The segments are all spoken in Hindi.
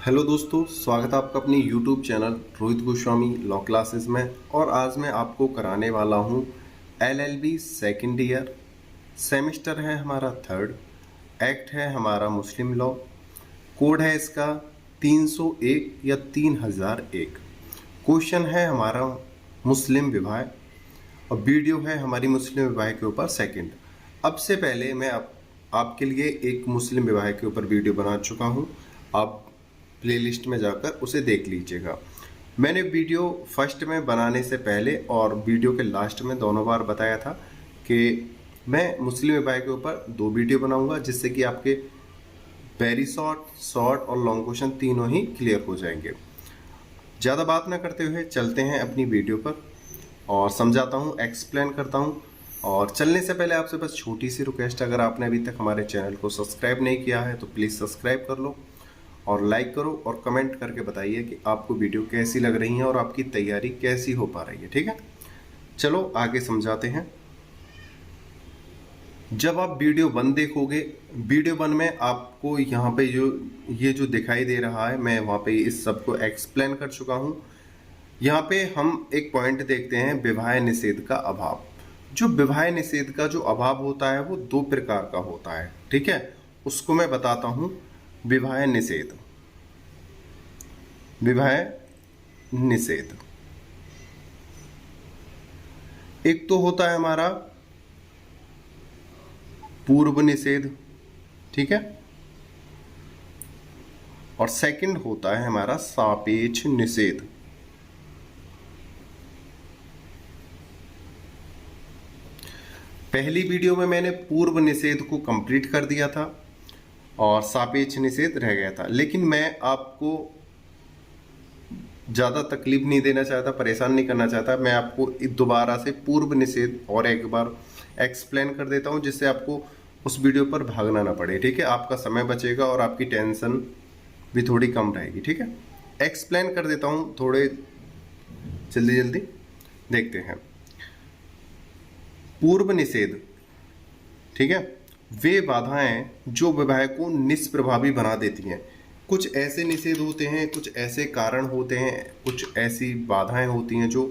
हेलो दोस्तों, स्वागत है आपका अपनी YouTube channel Rohit Goswami law classes में। और आज मैं आपको कराने वाला हूँ एलएलबी सेकेंड ईयर। सेमेस्टर है हमारा थर्ड। एक्ट है हमारा मुस्लिम लॉ। कोड है इसका 301 या 3001। क्वेश्चन है हमारा मुस्लिम विवाह और वीडियो है हमारी मुस्लिम विवाह के ऊपर सेकंड। अब से पहले मैं आपके लिए एक मुस्लिम विवाह के ऊपर वीडियो बना चुका हूँ। आप प्लेलिस्ट में जाकर उसे देख लीजिएगा। मैंने वीडियो फर्स्ट में बनाने से पहले और वीडियो के लास्ट में दोनों बार बताया था कि मैं मुस्लिम विवाह के ऊपर 2 वीडियो बनाऊंगा, जिससे कि आपके वेरी शॉर्ट और लॉन्ग क्वेश्चन तीनों ही क्लियर हो जाएंगे। ज़्यादा बात ना करते हुए चलते हैं अपनी वीडियो पर और समझाता हूँ, एक्सप्लेन करता हूँ। और चलने से पहले आपसे बस छोटी सी रिक्वेस्ट, अगर आपने अभी तक हमारे चैनल को सब्सक्राइब नहीं किया है तो प्लीज़ सब्सक्राइब कर लो और लाइक करो और कमेंट करके बताइए कि आपको वीडियो कैसी लग रही है और आपकी तैयारी कैसी हो पा रही है। ठीक है, चलो आगे समझाते हैं। जब आप वीडियो 1 देखोगे, वीडियो 1 में आपको यहाँ पे ये जो दिखाई दे रहा है, मैं वहाँ पे इस सब को एक्सप्लेन कर चुका हूँ। यहाँ पे हम एक पॉइंट देखते हैं, विवाह निषेध का अभाव। जो विवाह निषेध का जो अभाव होता है वो 2 प्रकार का होता है। ठीक है, उसको मैं बताता हूँ। विवाह निषेध, विवाह निषेध एक तो होता है हमारा पूर्व निषेध, ठीक है, और सेकंड होता है हमारा सापेक्ष निषेध। पहली वीडियो में मैंने पूर्व निषेध को कंप्लीट कर दिया था और सापेक्ष निषेध रह गया था, लेकिन मैं आपको ज़्यादा तकलीफ नहीं देना चाहता, परेशान नहीं करना चाहता। मैं आपको दोबारा से पूर्व निषेध और एक बार एक्सप्लेन कर देता हूं, जिससे आपको उस वीडियो पर भागना ना पड़े। ठीक है, आपका समय बचेगा और आपकी टेंशन भी थोड़ी कम रहेगी। ठीक है, एक्सप्लेन कर देता हूं, थोड़े जल्दी देखते हैं। पूर्व निषेध, ठीक है, वे बाधाएं जो विवाह को निष्प्रभावी बना देती हैं। कुछ ऐसे निषेध होते हैं, कुछ ऐसे कारण होते हैं, कुछ ऐसी बाधाएं होती हैं जो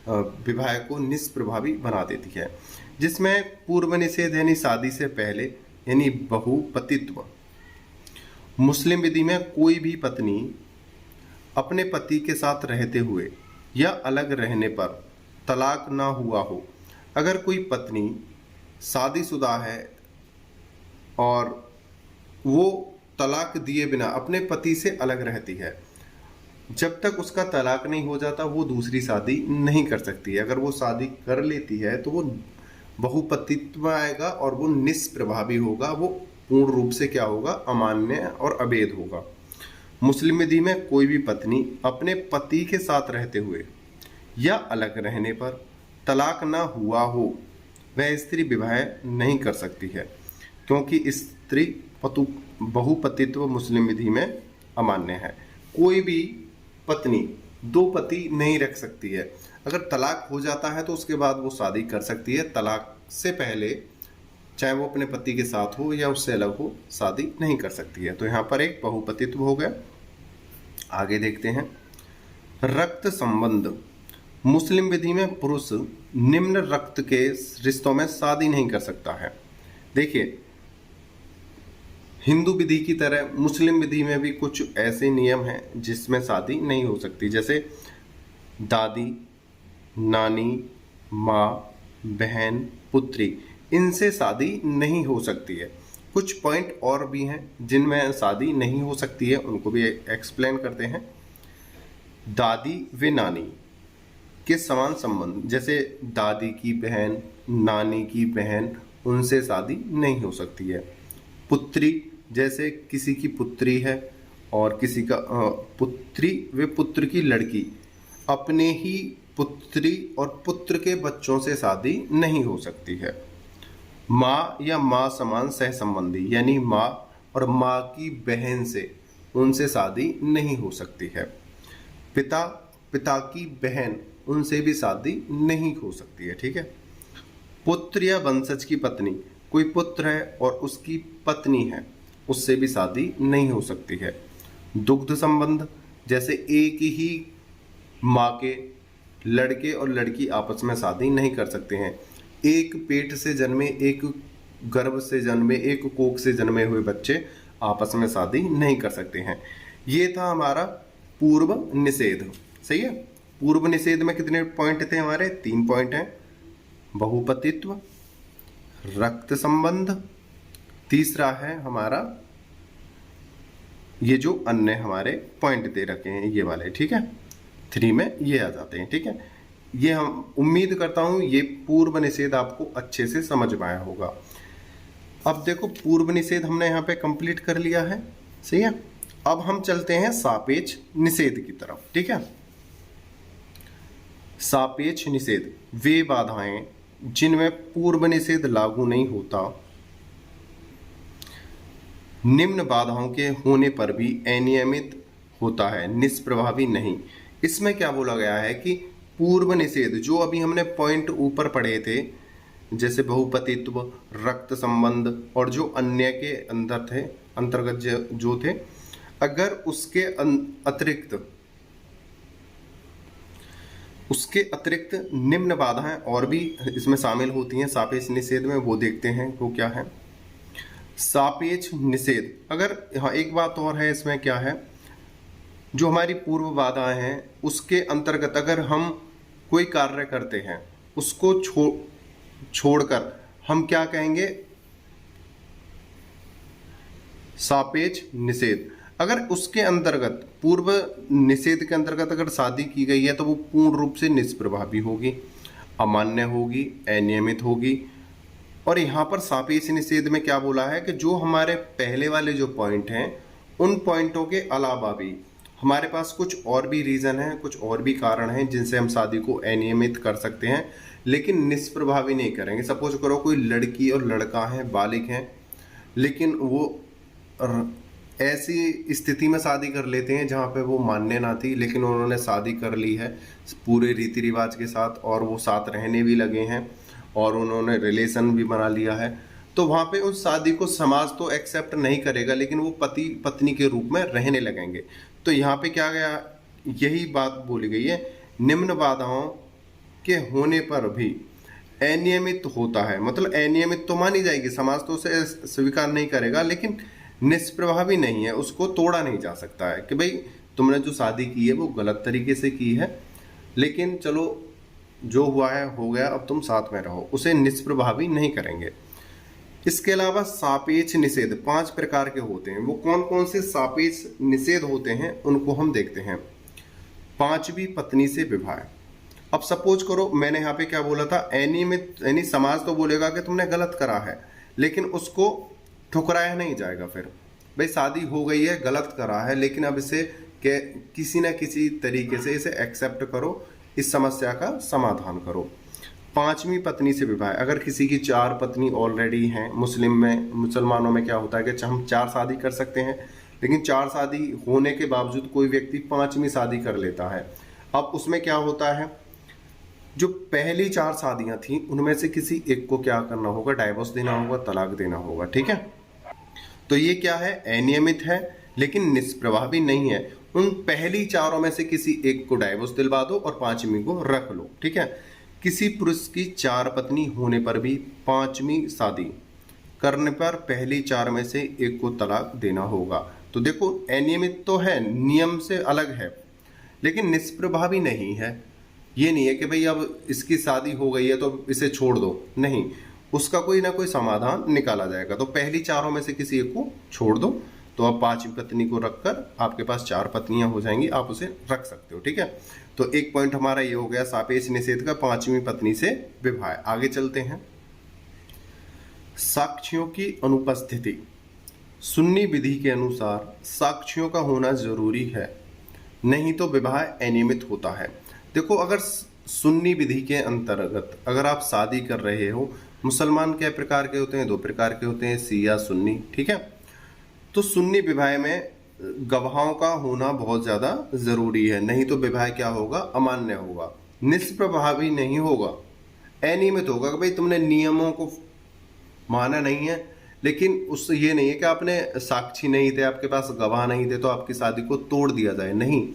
विवाह को निष्प्रभावी बना देती है। जिसमें पूर्व निषेध यानी शादी से पहले, यानी बहुपतित्व। मुस्लिम विधि में कोई भी पत्नी अपने पति के साथ रहते हुए या अलग रहने पर तलाक ना हुआ हो। अगर कोई पत्नी शादीशुदा है और वो तलाक दिए बिना अपने पति से अलग रहती है, जब तक उसका तलाक नहीं हो जाता वो दूसरी शादी नहीं कर सकती है। अगर वो शादी कर लेती है तो वो बहुपतित्व आएगा और वो निष्प्रभावी होगा, वो पूर्ण रूप से क्या होगा, अमान्य और अवैध होगा। मुस्लिम विधि में कोई भी पत्नी अपने पति के साथ रहते हुए या अलग रहने पर तलाक ना हुआ हो, वह स्त्री विवाह नहीं कर सकती है, क्योंकि स्त्री बहुपतित्व मुस्लिम विधि में अमान्य है। कोई भी पत्नी 2 पति नहीं रख सकती है। अगर तलाक हो जाता है तो उसके बाद वो शादी कर सकती है, तलाक से पहले चाहे वो अपने पति के साथ हो या उससे अलग हो, शादी नहीं कर सकती है। तो यहाँ पर एक बहुपतित्व हो गया। आगे देखते हैं, रक्त संबंध। मुस्लिम विधि में पुरुष निम्न रक्त के रिश्तों में शादी नहीं कर सकता है। देखिए, हिंदू विधि की तरह मुस्लिम विधि में भी कुछ ऐसे नियम हैं जिसमें शादी नहीं हो सकती, जैसे दादी, नानी, माँ, बहन, पुत्री, इनसे शादी नहीं हो सकती है। कुछ पॉइंट और भी हैं जिनमें शादी नहीं हो सकती है, उनको भी एक्सप्लेन करते हैं। दादी व नानी के समान संबंध, जैसे दादी की बहन, नानी की बहन, उनसे शादी नहीं हो सकती है। पुत्री, जैसे किसी की पुत्री है और किसी का पुत्री व पुत्र की लड़की, अपने ही पुत्री और पुत्र के बच्चों से शादी नहीं हो सकती है। माँ या माँ समान सह संबंधी, यानी माँ और माँ की बहन से, उनसे शादी नहीं हो सकती है। पिता, पिता की बहन, उनसे भी शादी नहीं हो सकती है। ठीक है, पुत्र या वंशज की पत्नी, कोई पुत्र है और उसकी पत्नी है, उससे भी शादी नहीं हो सकती है। दुग्ध संबंध, जैसे एक ही माँ के लड़के और लड़की आपस में शादी नहीं कर सकते हैं। एक पेट से जन्मे, एक गर्भ से जन्मे, एक कोख से जन्मे हुए बच्चे आपस में शादी नहीं कर सकते हैं। ये था हमारा पूर्व निषेध। सही है। पूर्व निषेध में कितने पॉइंट थे हमारे? 3 पॉइंट हैं। बहुपतित्व, रक्त संबंध, तीसरा है हमारा ये जो अन्य हमारे पॉइंट दे रखे हैं ये वाले। ठीक है, 3 में ये आ जाते हैं। ठीक है, ये हम उम्मीद करता हूं ये पूर्व निषेध आपको अच्छे से समझ में आया होगा। अब देखो पूर्व निषेध हमने यहाँ पे कंप्लीट कर लिया है। सही है। अब हम चलते हैं सापेक्ष निषेध की तरफ। ठीक है, सापेक्ष निषेध वे बाधाएं जिनमें पूर्व निषेध लागू नहीं होता, निम्न बाधाओं के होने पर भी अनियमित होता है, निष्प्रभावी नहीं। इसमें क्या बोला गया है कि पूर्व निषेध जो अभी हमने पॉइंट ऊपर पढ़े थे, जैसे बहुपतित्व, रक्त संबंध और जो अन्य के अंदर थे, अंतर्गत जो थे, अगर उसके अतिरिक्त निम्न बाधाएं और भी इसमें शामिल होती हैं सापेक्ष निषेध में, वो देखते हैं वो क्या है। सापेक्ष निषेध, अगर हाँ एक बात और है इसमें, क्या है, जो हमारी पूर्व बाधाएं हैं उसके अंतर्गत अगर हम कोई कार्य करते हैं उसको छोड़कर हम क्या कहेंगे? सापेक्ष निषेध। अगर उसके अंतर्गत पूर्व निषेध के अंतर्गत अगर शादी की गई है तो वो पूर्ण रूप से निष्प्रभावी होगी, अमान्य होगी, अनियमित होगी। और यहाँ पर सापेक्ष निषेध में क्या बोला है कि जो हमारे पहले वाले जो पॉइंट हैं उन पॉइंटों के अलावा भी हमारे पास कुछ और भी रीजन है, कुछ और भी कारण हैं जिनसे हम शादी को अनियमित कर सकते हैं लेकिन निष्प्रभावी नहीं करेंगे। सपोज करो कोई लड़की और लड़का है, बालिग हैं, लेकिन वो ऐसी स्थिति में शादी कर लेते हैं जहाँ पे वो मान्य ना थी, लेकिन उन्होंने शादी कर ली है पूरे रीति रिवाज के साथ और वो साथ रहने भी लगे हैं और उन्होंने रिलेशन भी बना लिया है, तो वहाँ पे उस शादी को समाज तो एक्सेप्ट नहीं करेगा लेकिन वो पति पत्नी के रूप में रहने लगेंगे। तो यहाँ पे क्या गया, यही बात बोली गई है, निम्न बाधाओं के होने पर भी अनियमित होता है। मतलब अनियमित तो मानी जाएगी, समाज तो उसे स्वीकार नहीं करेगा लेकिन निष्प्रभावी नहीं है, उसको तोड़ा नहीं जा सकता है कि भाई तुमने जो शादी की है वो गलत तरीके से की है, लेकिन चलो जो हुआ है हो गया, अब तुम साथ में रहो, उसे निष्प्रभावी नहीं करेंगे। इसके अलावा सापेक्ष निषेध 5 प्रकार के होते हैं। वो कौन कौन से सापेक्ष निषेध होते हैं उनको हम देखते हैं। 5वीं पत्नी से विवाह। अब सपोज करो मैंने यहाँ पे क्या बोला था, अनियमित, यानी समाज तो बोलेगा कि तुमने गलत करा है लेकिन उसको ठुकराया नहीं जाएगा। फिर भाई शादी हो गई है, गलत करा है, लेकिन अब इसे किसी न किसी तरीके से इसे एक्सेप्ट करो, इस समस्या का समाधान करो। 5वीं पत्नी से विवाह। अगर किसी की 4 पत्नी ऑलरेडी हैं, मुसलमानों में क्या होता है कि हम 4 शादी कर सकते हैं, लेकिन 4 शादी होने के बावजूद कोई व्यक्ति 5वीं शादी कर लेता है। अब उसमें क्या होता है, जो पहली 4 शादियां थी उनमें से किसी एक को क्या करना होगा, डाइवोर्स देना होगा, तलाक देना होगा। ठीक है, तो ये क्या है, अनियमित है लेकिन निष्प्रभावी नहीं है। उन पहली 4 में से किसी एक को डाइवोर्स दिलवा दो और 5वीं को रख लो। ठीक है, किसी पुरुष की 4 पत्नी होने पर भी 5वीं शादी करने पर पहली 4 में से एक को तलाक देना होगा। तो देखो अनियमित तो है, नियम से अलग है, लेकिन निष्प्रभावी नहीं है। ये नहीं है कि भाई अब इसकी शादी हो गई है तो इसे छोड़ दो, नहीं, उसका कोई ना कोई समाधान निकाला जाएगा। तो पहली 4 में से किसी एक को छोड़ दो, तो अब 5वीं पत्नी को रखकर आपके पास 4 पत्नियां हो जाएंगी, आप उसे रख सकते हो। ठीक है, तो एक पॉइंट हमारा ये हो गया सापेक्ष निषेध का, 5वीं पत्नी से विवाह। आगे चलते हैं। साक्ष्यों की अनुपस्थिति। सुन्नी विधि के अनुसार साक्ष्यों का होना जरूरी है, नहीं तो विवाह अनियमित होता है। देखो अगर सुन्नी विधि के अंतर्गत अगर आप शादी कर रहे हो, मुसलमान क्या प्रकार के होते हैं, 2 प्रकार के होते हैं, शिया सुन्नी। ठीक है, तो सुन्नी विवाह में गवाहों का होना बहुत ज़्यादा ज़रूरी है, नहीं तो विवाह क्या होगा, अमान्य होगा, निष्प्रभावी नहीं होगा, अनियमित होगा कि भाई तुमने नियमों को माना नहीं है, लेकिन उससे ये नहीं है कि आपने साक्षी नहीं थे, आपके पास गवाह नहीं थे तो आपकी शादी को तोड़ दिया जाए, नहीं।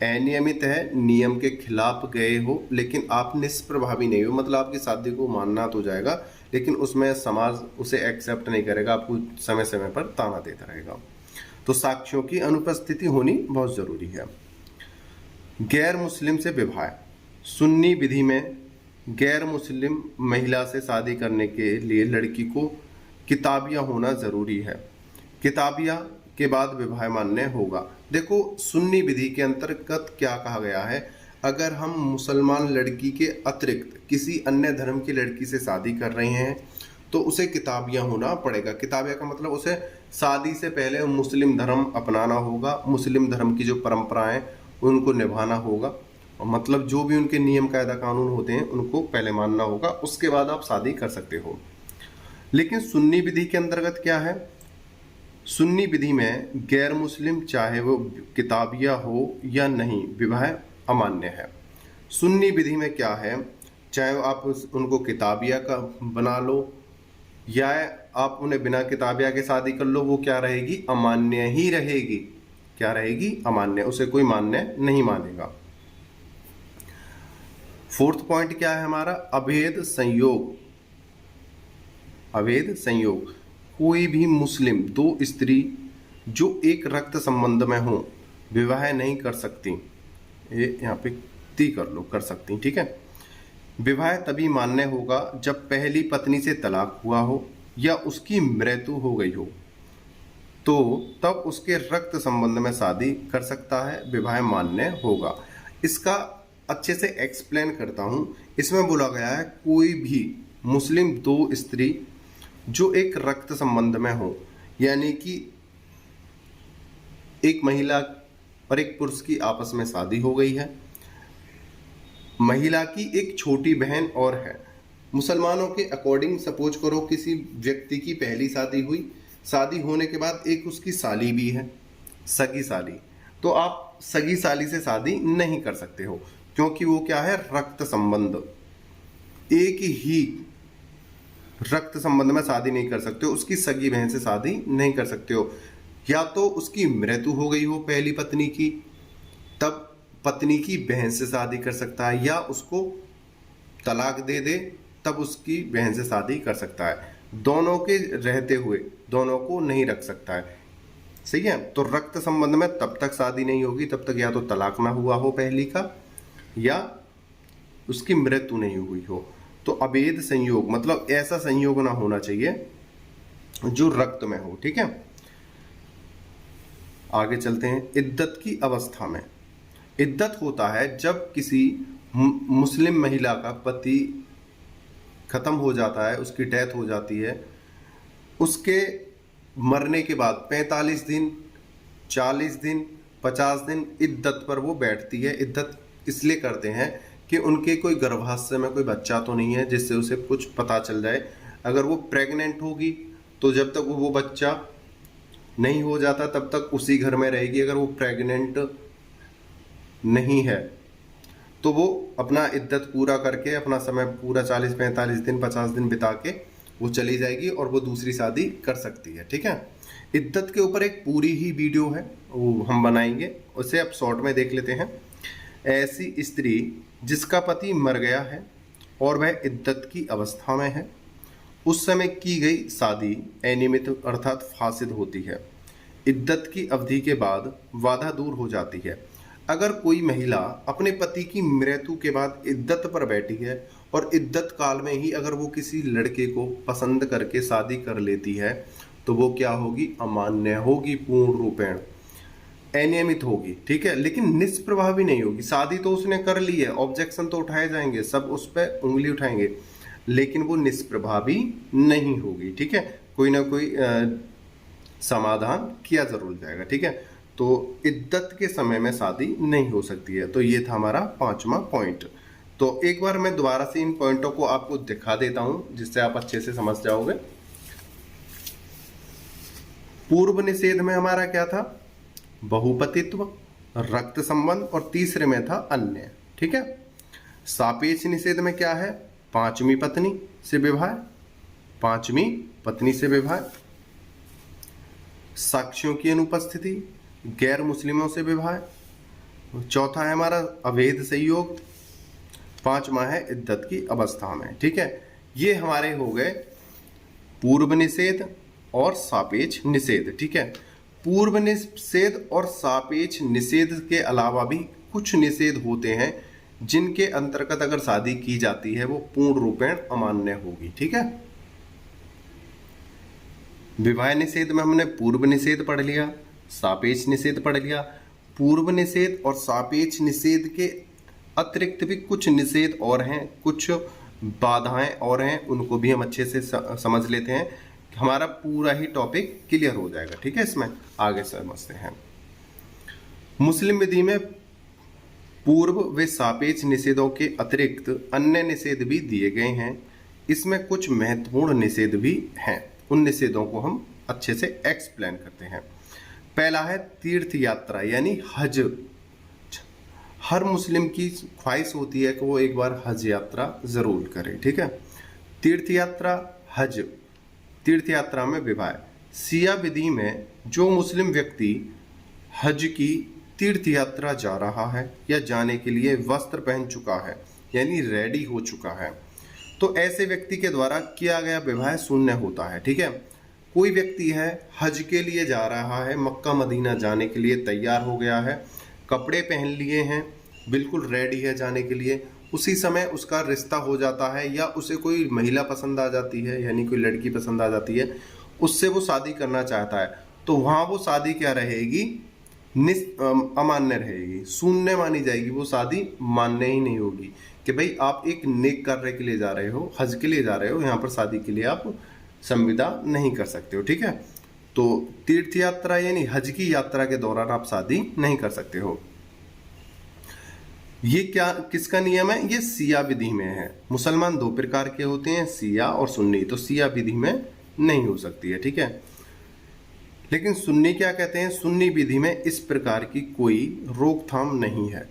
अनियमित है, नियम के खिलाफ गए हो, लेकिन आप निष्प्रभावी नहीं हो, मतलब आपकी शादी को मानना तो जाएगा लेकिन उसमें समाज उसे एक्सेप्ट नहीं करेगा, आपको समय समय पर ताना देता रहेगा। तो साक्ष्यों की अनुपस्थिति होनी बहुत जरूरी है। गैर मुस्लिम से विवाह। सुन्नी विधि में गैर मुस्लिम महिला से शादी करने के लिए लड़की को किताबिया होना जरूरी है। किताबिया के बाद विवाह मान्य होगा। देखो, सुन्नी विधि के अंतर्गत क्या कहा गया है, अगर हम मुसलमान लड़की के अतिरिक्त किसी अन्य धर्म की लड़की से शादी कर रहे हैं तो उसे किताबिया होना पड़ेगा। किताबिया का मतलब उसे शादी से पहले मुस्लिम धर्म अपनाना होगा, मुस्लिम धर्म की जो परंपराएं उनको निभाना होगा, मतलब जो भी उनके नियम कायदा कानून होते हैं उनको पहले मानना होगा, उसके बाद आप शादी कर सकते हो। लेकिन सुन्नी विधि के अंतर्गत क्या है, सुन्नी विधि में गैर मुस्लिम चाहे वो किताबिया हो या नहीं, विवाह अमान्य है। सुन्नी विधि में क्या है, चाहे आप उनको किताबिया का बना लो या आप उन्हें बिना किताबिया के शादी कर लो, वो क्या रहेगी, अमान्य ही रहेगी। क्या रहेगी, अमान्य, उसे कोई मान्य नहीं मानेगा। फोर्थ पॉइंट क्या है हमारा, अवैध संयोग। अवैध संयोग, कोई भी मुस्लिम दो स्त्री जो एक रक्त संबंध में हो विवाह नहीं कर सकती। ये यहाँ पे ती कर लो, कर सकती, ठीक है। विवाह तभी मान्य होगा जब पहली पत्नी से तलाक हुआ हो या उसकी मृत्यु हो गई हो, तो तब उसके रक्त संबंध में शादी कर सकता है, विवाह मान्य होगा। इसका अच्छे से एक्सप्लेन करता हूं। इसमें बोला गया है कोई भी मुस्लिम दो स्त्री जो एक रक्त संबंध में हो, यानी कि एक महिला और एक पुरुष की आपस में शादी हो गई है, महिला की एक छोटी बहन और है। मुसलमानों के अकॉर्डिंग सपोज करो किसी व्यक्ति की पहली शादी हुई, शादी होने के बाद एक उसकी साली भी है, सगी साली, तो आप सगी साली से शादी नहीं कर सकते हो, क्योंकि वो क्या है, रक्त संबंध, एक ही रक्त संबंध में शादी नहीं कर सकते हो, उसकी सगी बहन से शादी नहीं कर सकते हो। या तो उसकी मृत्यु हो गई हो पहली पत्नी की, तब पत्नी की बहन से शादी कर सकता है, या उसको तलाक दे दे तब उसकी बहन से शादी कर सकता है। दोनों के रहते हुए दोनों को नहीं रख सकता है, सही है। तो रक्त संबंध में तब तक शादी नहीं होगी, तब तक या तो तलाक ना हुआ हो पहली का या उसकी मृत्यु नहीं हुई हो। तो अवैध संयोग मतलब ऐसा संयोग ना होना चाहिए जो रक्त में हो, ठीक है। आगे चलते हैं। इद्दत की अवस्था में, इद्दत होता है जब किसी मुस्लिम महिला का पति खत्म हो जाता है, उसकी डेथ हो जाती है, उसके मरने के बाद 45 दिन, 40 दिन, 50 दिन इद्दत पर वो बैठती है। इद्दत इसलिए करते हैं कि उनके कोई गर्भाशय में कोई बच्चा तो नहीं है जिससे उसे कुछ पता चल जाए। अगर वो प्रेग्नेंट होगी तो जब तक वो बच्चा नहीं हो जाता तब तक उसी घर में रहेगी। अगर वो प्रेग्नेंट नहीं है तो वो अपना इद्दत पूरा करके अपना समय पूरा 40, 45 दिन, 50 दिन बिता के वो चली जाएगी और वो दूसरी शादी कर सकती है, ठीक है। इद्दत के ऊपर एक पूरी ही वीडियो है, वो हम बनाएंगे, उसे आप शॉर्ट में देख लेते हैं। ऐसी स्त्री जिसका पति मर गया है और वह इद्दत की अवस्था में है, उस समय की गई शादी अनियमित अर्थात फासिद होती है। इद्दत की अवधि के बाद बाधा दूर हो जाती है। अगर कोई महिला अपने पति की मृत्यु के बाद इद्दत पर बैठी है और इद्दत काल में ही अगर वो किसी लड़के को पसंद करके शादी कर लेती है तो वो क्या होगी, अमान्य होगी, पूर्ण रूपेण अनियमित होगी, ठीक है। लेकिन निष्प्रभावी नहीं होगी। शादी तो उसने कर ली है, ऑब्जेक्शन तो उठाए जाएंगे, सब उस पर उंगली उठाएंगे, लेकिन वो निष्प्रभावी नहीं होगी, ठीक है। कोई ना कोई समाधान किया जरूर जाएगा, ठीक है। तो इद्दत के समय में शादी नहीं हो सकती है। तो ये था हमारा 5वां पॉइंट। तो एक बार मैं दोबारा से इन पॉइंटों को आपको दिखा देता हूं जिससे आप अच्छे से समझ जाओगे। पूर्व निषेध में हमारा क्या था, बहुपतित्व, रक्त संबंध, और तीसरे में था अन्य, ठीक है। सापेक्ष निषेध में क्या है, 5वीं पत्नी से विवाह, 5वीं पत्नी से विवाह, साक्ष्यों की अनुपस्थिति, गैर मुस्लिमों से विवाह, चौथा है हमारा अवैध संयोग, 5वां है इद्दत की अवस्था में। ठीक है, ये हमारे हो गए पूर्व निषेध और सापेक्ष निषेध। ठीक है, पूर्व निषेध और सापेक्ष निषेध के अलावा भी कुछ निषेध होते हैं जिनके अंतर्गत अगर शादी की जाती है वो पूर्ण रूपेण अमान्य होगी। ठीक है, विवाह निषेध में हमने पूर्व निषेध पढ़ लिया, सापेक्ष निषेध पढ़ लिया। पूर्व निषेध और सापेक्ष निषेध के अतिरिक्त भी कुछ निषेध और हैं, कुछ बाधाएं और हैं, उनको भी हम अच्छे से समझ लेते हैं। हमारा पूरा ही टॉपिक क्लियर हो जाएगा। ठीक है, इसमें आगे समझते हैं। मुस्लिम विधि में पूर्व व सापेक्ष निषेधों के अतिरिक्त अन्य निषेध भी दिए गए हैं। इसमें कुछ महत्वपूर्ण निषेध भी हैं, उन निषेधों को हम अच्छे से एक्सप्लेन करते हैं। पहला है तीर्थ यात्रा यानी हज। हर मुस्लिम की ख्वाहिश होती है कि वो एक बार हज यात्रा जरूर करे। ठीक है, तीर्थ यात्रा, हज, तीर्थ यात्रा में विवाह। शिया विधि में जो मुस्लिम व्यक्ति हज की तीर्थ यात्रा जा रहा है या जाने के लिए वस्त्र पहन चुका है यानी रेडी हो चुका है, तो ऐसे व्यक्ति के द्वारा किया गया विवाह शून्य होता है। ठीक है, कोई व्यक्ति है हज के लिए जा रहा है, मक्का मदीना जाने के लिए तैयार हो गया है, कपड़े पहन लिए हैं, बिल्कुल रेडी है जाने के लिए, उसी समय उसका रिश्ता हो जाता है या उसे कोई महिला पसंद आ जाती है यानी कोई लड़की पसंद आ जाती है, उससे वो शादी करना चाहता है, तो वहाँ वो शादी क्या रहेगी, अमान्य रहेगी, शून्य मानी जाएगी। वो शादी मान्य ही नहीं होगी कि भाई आप एक नेक कार्य के लिए जा रहे हो, हज के लिए जा रहे हो, यहाँ पर शादी के लिए आप संविदा नहीं कर सकते हो। ठीक है, तो तीर्थ यात्रा यानी हज की यात्रा के दौरान आप शादी नहीं कर सकते हो। ये क्या किसका नियम है, ये शिया विधि में है। मुसलमान दो प्रकार के होते हैं, शिया और सुन्नी, तो शिया विधि में नहीं हो सकती है। ठीक है, लेकिन सुन्नी क्या कहते हैं, सुन्नी विधि में इस प्रकार की कोई रोकथाम नहीं है,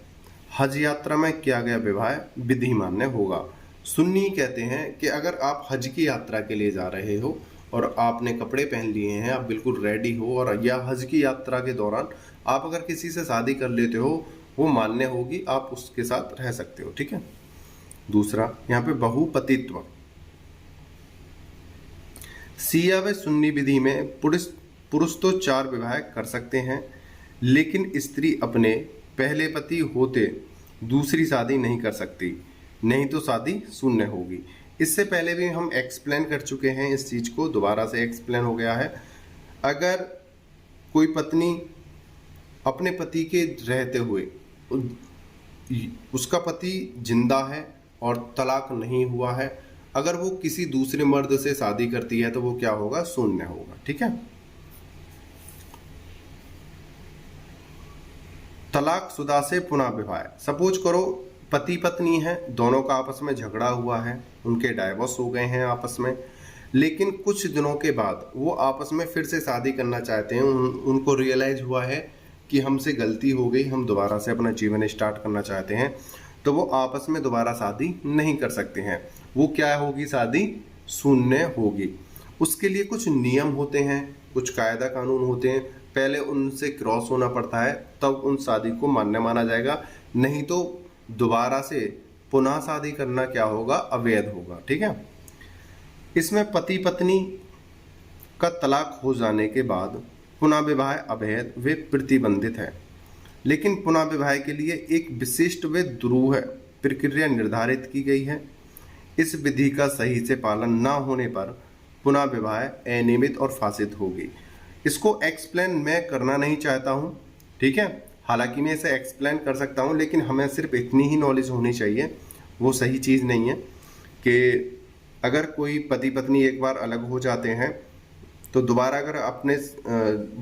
हज यात्रा में किया गया विवाह विधि मान्य होगा। सुन्नी कहते हैं कि अगर आप हज की यात्रा के लिए जा रहे हो और आपने कपड़े पहन लिए हैं, आप बिल्कुल रेडी हो, और या हज की यात्रा के दौरान आप अगर किसी से शादी कर लेते हो वो मान्य होगी, आप उसके साथ रह सकते हो। ठीक है, दूसरा यहाँ पे बहुपतित्व। शिया व सुन्नी विधि में पुरुष तो 4 विवाह कर सकते हैं, लेकिन स्त्री अपने पहले पति होते दूसरी शादी नहीं कर सकती, नहीं तो शादी शून्य होगी। इससे पहले भी हम एक्सप्लेन कर चुके हैं, इस चीज़ को दोबारा से एक्सप्लेन हो गया है। अगर कोई पत्नी अपने पति के रहते हुए, उसका पति जिंदा है और तलाक नहीं हुआ है, अगर वो किसी दूसरे मर्द से शादी करती है तो वो क्या होगा, शून्य होगा। ठीक है, तलाक शुदा से पुनः विवाह। सपोज करो पति पत्नी है, दोनों का आपस में झगड़ा हुआ है, उनके डाइवोर्स हो गए हैं आपस में, लेकिन कुछ दिनों के बाद वो आपस में फिर से शादी करना चाहते हैं, उनको रियलाइज हुआ है कि हमसे गलती हो गई, हम दोबारा से अपना जीवन स्टार्ट करना चाहते हैं, तो वो आपस में दोबारा शादी नहीं कर सकते हैं। वो क्या होगी, शादी शून्य होगी। उसके लिए कुछ नियम होते हैं, कुछ कायदा कानून होते हैं, पहले उनसे क्रॉस होना पड़ता है, तब उन शादी को मान्य माना जाएगा, नहीं तो दोबारा से पुनः शादी करना क्या होगा, अवैध होगा। ठीक है, इसमें पति पत्नी का तलाक हो जाने के बाद पुनः विवाह अवैध व प्रतिबंधित है, लेकिन पुनः विवाह के लिए एक विशिष्ट व दुरूह प्रक्रिया निर्धारित की गई है। इस विधि का सही से पालन न होने पर पुनः विवाह अनियमित और फासिद होगी। इसको एक्सप्लेन मैं करना नहीं चाहता हूँ। ठीक है, हालांकि मैं इसे एक्सप्लेन कर सकता हूँ, लेकिन हमें सिर्फ इतनी ही नॉलेज होनी चाहिए, वो सही चीज़ नहीं है कि अगर कोई पति पत्नी एक बार अलग हो जाते हैं तो दोबारा अगर अपने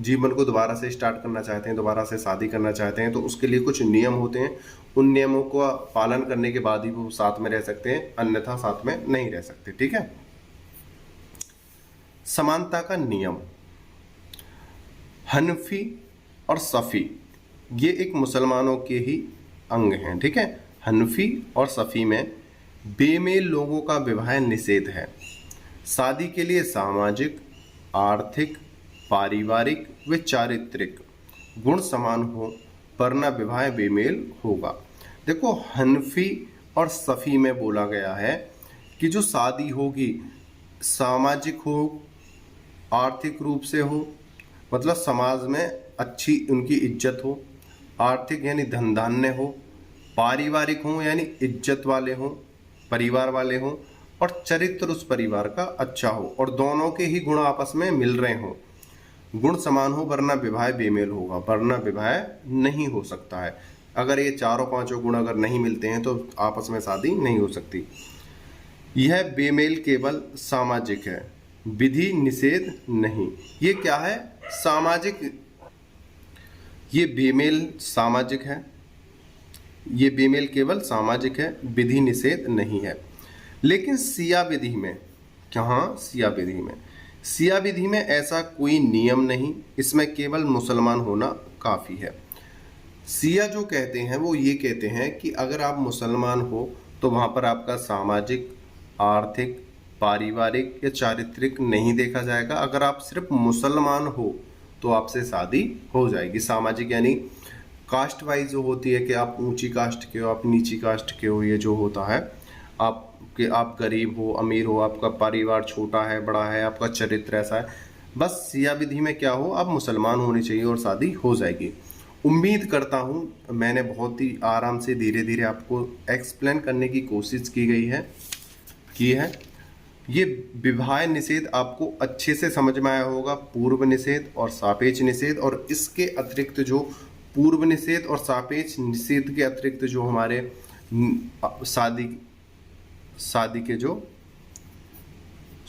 जीवन को दोबारा से स्टार्ट करना चाहते हैं, दोबारा से शादी करना चाहते हैं, तो उसके लिए कुछ नियम होते हैं, उन नियमों को पालन करने के बाद ही वो साथ में रह सकते हैं, अन्यथा साथ में नहीं रह सकते। ठीक है, समानता का नियम। हनफी और सफ़ी ये एक मुसलमानों के ही अंग हैं। ठीक है, हनफी और सफ़ी में बेमेल लोगों का विवाह निषेध है। शादी के लिए सामाजिक, आर्थिक, पारिवारिक व चारित्रिक गुण समान हो वरना विवाह बेमेल होगा। देखो, हनफी और सफ़ी में बोला गया है कि जो शादी होगी सामाजिक हो, आर्थिक रूप से हो, मतलब समाज में अच्छी उनकी इज्जत हो, आर्थिक यानी धन धान्य हो, पारिवारिक हो यानी इज्जत वाले हो, परिवार वाले हो, और चरित्र उस परिवार का अच्छा हो और दोनों के ही गुण आपस में मिल रहे हो, गुण समान हो वरना विवाह बेमेल होगा, वरना विवाह नहीं हो सकता है। अगर ये चारों पांचों गुण अगर नहीं मिलते हैं तो आपस में शादी नहीं हो सकती। यह बेमेल केवल सामाजिक है, विधि निषेध नहीं। ये क्या है? सामाजिक, ये बेमेल सामाजिक है, ये बेमेल केवल सामाजिक है, विधि निषेध नहीं है। लेकिन सिया विधि में, कहाँ? सिया विधि में, सिया विधि में ऐसा कोई नियम नहीं, इसमें केवल मुसलमान होना काफ़ी है। सिया जो कहते हैं वो ये कहते हैं कि अगर आप मुसलमान हो तो वहाँ पर आपका सामाजिक, आर्थिक, पारिवारिक या चारित्रिक नहीं देखा जाएगा। अगर आप सिर्फ मुसलमान हो तो आपसे शादी हो जाएगी। सामाजिक यानी कास्ट वाइज जो होती है कि आप ऊंची कास्ट के हो, आप नीची कास्ट के हो, ये जो होता है आप गरीब हो, अमीर हो, आपका परिवार छोटा है, बड़ा है, आपका चरित्र ऐसा है। बस सिया विधि में क्या हो, आप मुसलमान होने चाहिए और शादी हो जाएगी। उम्मीद करता हूँ मैंने बहुत ही आराम से धीरे धीरे आपको एक्सप्लेन करने की कोशिश की है। ये विवाह निषेध आपको अच्छे से समझ में आया होगा, पूर्व निषेध और सापेक्ष निषेध, और इसके अतिरिक्त जो पूर्व निषेध और सापेक्ष निषेध के अतिरिक्त जो हमारे शादी के जो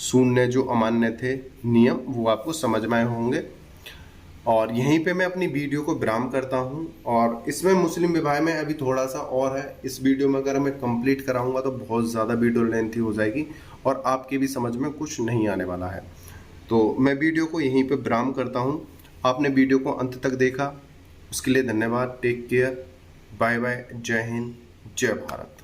शून्य जो अमान्य थे नियम, वो आपको समझ में आए होंगे। और यहीं पे मैं अपनी वीडियो को विराम करता हूं। और इसमें मुस्लिम विवाह में अभी थोड़ा सा और है, इस वीडियो में अगर मैं कंप्लीट कराऊंगा तो बहुत ज़्यादा वीडियो लेंथी हो जाएगी और आपके भी समझ में कुछ नहीं आने वाला है। तो मैं वीडियो को यहीं पे विराम करता हूं। आपने वीडियो को अंत तक देखा, उसके लिए धन्यवाद। टेक केयर, बाय बाय, जय हिंद, जय भारत।